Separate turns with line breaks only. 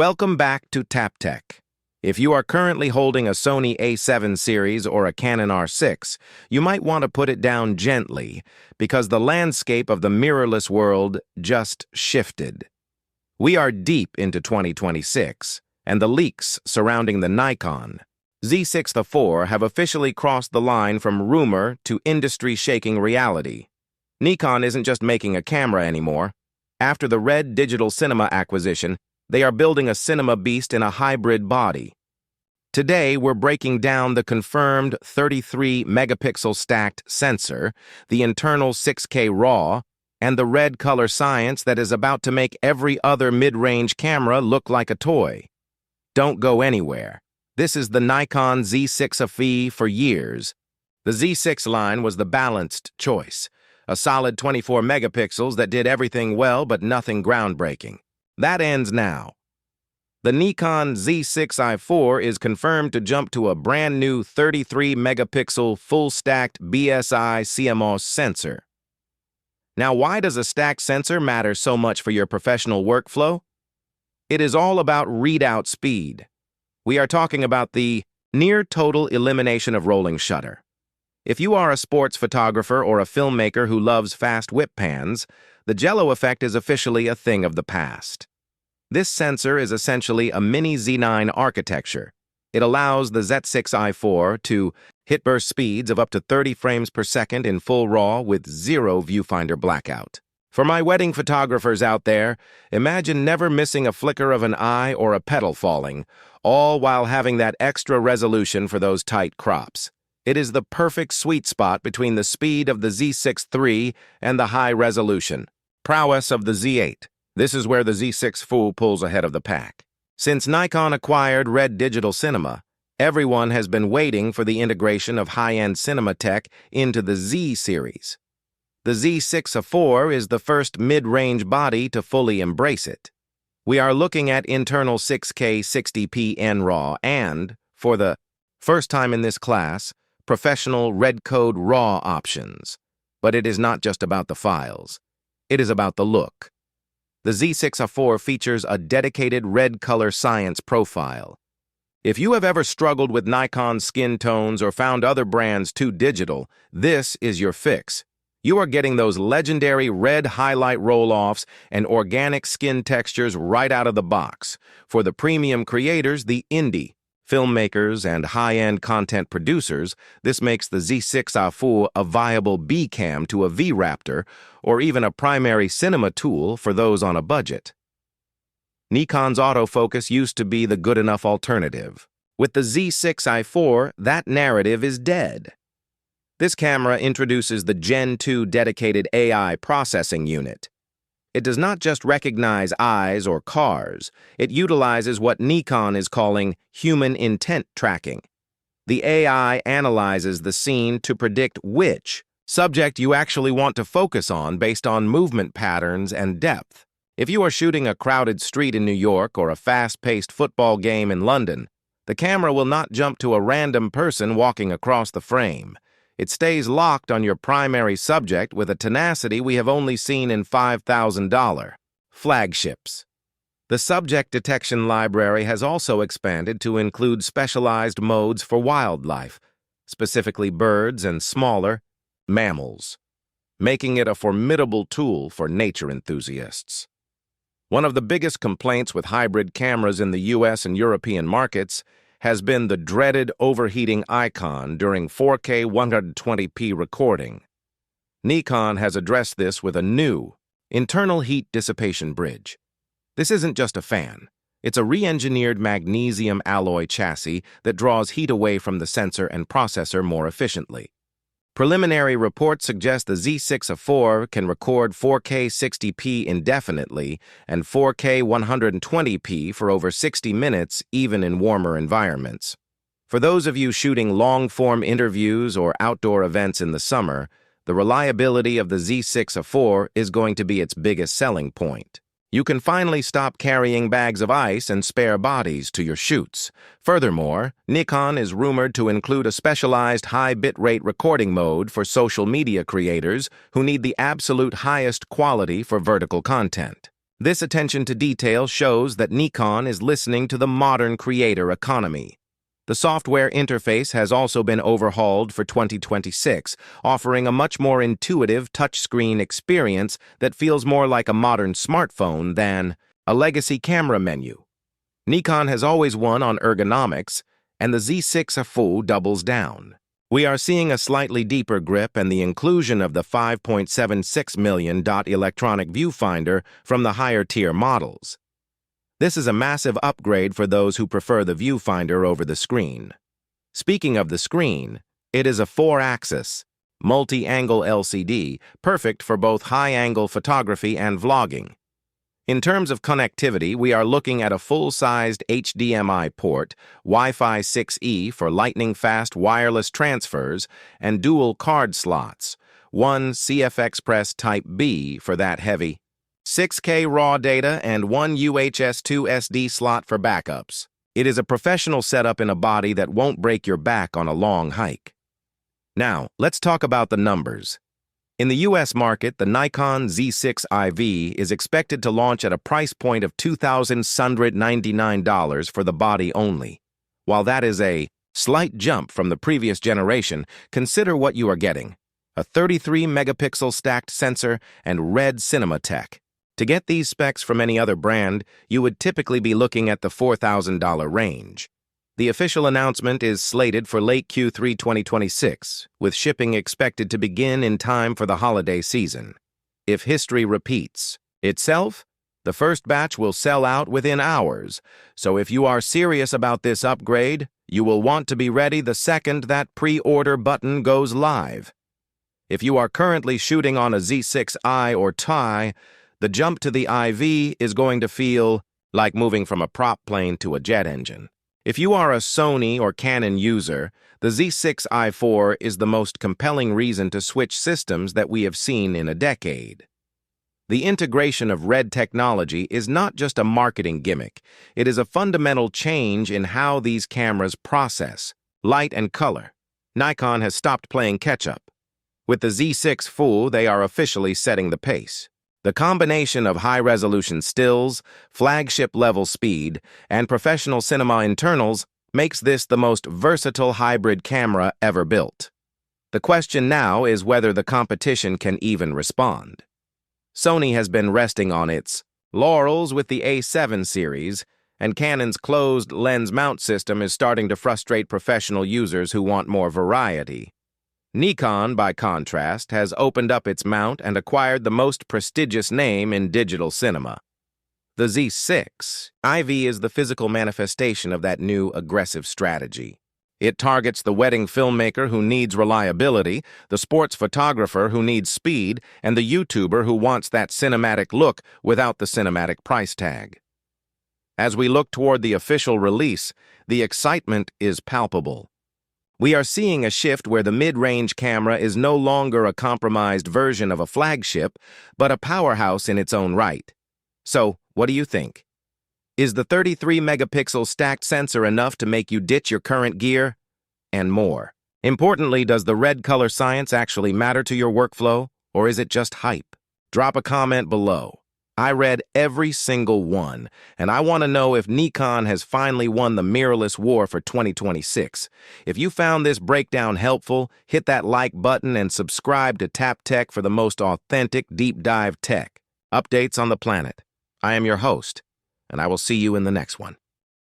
Welcome back to TapTech. If you are currently holding a Sony A7 series or a Canon R6, you might want to put it down gently because the landscape of the mirrorless world just shifted. We are deep into 2026, and the leaks surrounding the Nikon Z6 IV have officially crossed the line from rumor to industry-shaking reality. Nikon isn't just making a camera anymore. After the Red Digital Cinema acquisition, they are building a cinema beast in a hybrid body. Today, we're breaking down the confirmed 33-megapixel stacked sensor, the internal 6K RAW, and the red color science that is about to make every other mid-range camera look like a toy. Don't go anywhere. This is the Nikon Z6 IV for years. The Z6 line was the balanced choice, a solid 24 megapixels that did everything well but nothing groundbreaking. That ends now. The Nikon Z6 IV is confirmed to jump to a brand new 33-megapixel full-stacked BSI CMOS sensor. Now, why does a stacked sensor matter so much for your professional workflow? It is all about readout speed. We are talking about the near-total elimination of rolling shutter. If you are a sports photographer or a filmmaker who loves fast whip pans, the jello effect is officially a thing of the past. This sensor is essentially a mini Z9 architecture. It allows the Z6 IV to hit burst speeds of up to 30 frames per second in full RAW with zero viewfinder blackout. For my wedding photographers out there, imagine never missing a flicker of an eye or a petal falling, all while having that extra resolution for those tight crops. It is the perfect sweet spot between the speed of the Z6 III and the high resolution prowess of the Z8. This is where the Z6 IV pulls ahead of the pack. Since Nikon acquired Red Digital Cinema, everyone has been waiting for the integration of high-end cinema tech into the Z series. The Z6 IV is the first mid-range body to fully embrace it. We are looking at internal 6K 60p NRAW and, for the first time in this class, professional red code RAW options. But it is not just about the files. It is about the look. The Z6 IV features a dedicated red color science profile. If you have ever struggled with Nikon skin tones or found other brands too digital, this is your fix. You are getting those legendary red highlight roll-offs and organic skin textures right out of the box. For the premium creators, the indie filmmakers, and high-end content producers, this makes the Z6 IV a viable B-cam to a V-Raptor, or even a primary cinema tool for those on a budget. Nikon's autofocus used to be the good enough alternative. With the Z6 IV, that narrative is dead. This camera introduces the Gen 2 dedicated AI processing unit. It does not just recognize eyes or cars, it utilizes what Nikon is calling human intent tracking. The AI analyzes the scene to predict which subject you actually want to focus on based on movement patterns and depth. If you are shooting a crowded street in New York or a fast-paced football game in London, the camera will not jump to a random person walking across the frame. It stays locked on your primary subject with a tenacity we have only seen in $5,000 flagships. The subject detection library has also expanded to include specialized modes for wildlife, specifically birds and smaller mammals, making it a formidable tool for nature enthusiasts. One of the biggest complaints with hybrid cameras in the US and European markets has been the dreaded overheating icon during 4K 120p recording. Nikon has addressed this with a new internal heat dissipation bridge. This isn't just a fan. It's a re-engineered magnesium alloy chassis that draws heat away from the sensor and processor more efficiently. Preliminary reports suggest the Z6 IV can record 4K 60p indefinitely and 4K 120p for over 60 minutes, even in warmer environments. For those of you shooting long-form interviews or outdoor events in the summer, the reliability of the Z6 IV is going to be its biggest selling point. You can finally stop carrying bags of ice and spare bodies to your shoots. Furthermore, Nikon is rumored to include a specialized high bitrate recording mode for social media creators who need the absolute highest quality for vertical content. This attention to detail shows that Nikon is listening to the modern creator economy. The software interface has also been overhauled for 2026, offering a much more intuitive touchscreen experience that feels more like a modern smartphone than a legacy camera menu. Nikon has always won on ergonomics, and the Z6 IV doubles down. We are seeing a slightly deeper grip and the inclusion of the 5.76 million dot electronic viewfinder from the higher-tier models. This is a massive upgrade for those who prefer the viewfinder over the screen. Speaking of the screen, it is a 4-axis, multi-angle LCD, perfect for both high-angle photography and vlogging. In terms of connectivity, we are looking at a full-sized HDMI port, Wi-Fi 6E for lightning-fast wireless transfers, and dual card slots, one CF Express Type B for that heavy, 6K raw data, and one UHS-2 SD slot for backups. It is a professional setup in a body that won't break your back on a long hike. Now, let's talk about the numbers. In the US market, the Nikon Z6 IV is expected to launch at a price point of $2,699 for the body only. While that is a slight jump from the previous generation, consider what you are getting: a 33-megapixel stacked sensor and red cinema tech. To get these specs from any other brand, you would typically be looking at the $4,000 range. The official announcement is slated for late Q3 2026, with shipping expected to begin in time for the holiday season. If history repeats itself, the first batch will sell out within hours, so if you are serious about this upgrade, you will want to be ready the second that pre-order button goes live. If you are currently shooting on a Z6i or Ti, the jump to the IV is going to feel like moving from a prop plane to a jet engine. If you are a Sony or Canon user, the Z6 IV is the most compelling reason to switch systems that we have seen in a decade. The integration of red technology is not just a marketing gimmick, it is a fundamental change in how these cameras process light and color. Nikon has stopped playing catch-up. With the Z6 IV, they are officially setting the pace. The combination of high-resolution stills, flagship-level speed, and professional cinema internals makes this the most versatile hybrid camera ever built. The question now is whether the competition can even respond. Sony has been resting on its laurels with the A7 series, and Canon's closed lens mount system is starting to frustrate professional users who want more variety. Nikon, by contrast, has opened up its mount and acquired the most prestigious name in digital cinema. The Z6 IV is the physical manifestation of that new aggressive strategy. It targets the wedding filmmaker who needs reliability, the sports photographer who needs speed, and the YouTuber who wants that cinematic look without the cinematic price tag. As we look toward the official release, the excitement is palpable. We are seeing a shift where the mid-range camera is no longer a compromised version of a flagship, but a powerhouse in its own right. So, what do you think? Is the 33-megapixel stacked sensor enough to make you ditch your current gear? And more. Importantly, does the red color science actually matter to your workflow, or is it just hype? Drop a comment below. I read every single one, and I want to know if Nikon has finally won the mirrorless war for 2026. If you found this breakdown helpful, hit that like button and subscribe to Tap Tech for the most authentic deep dive tech updates on the planet. I am your host, and I will see you in the next one.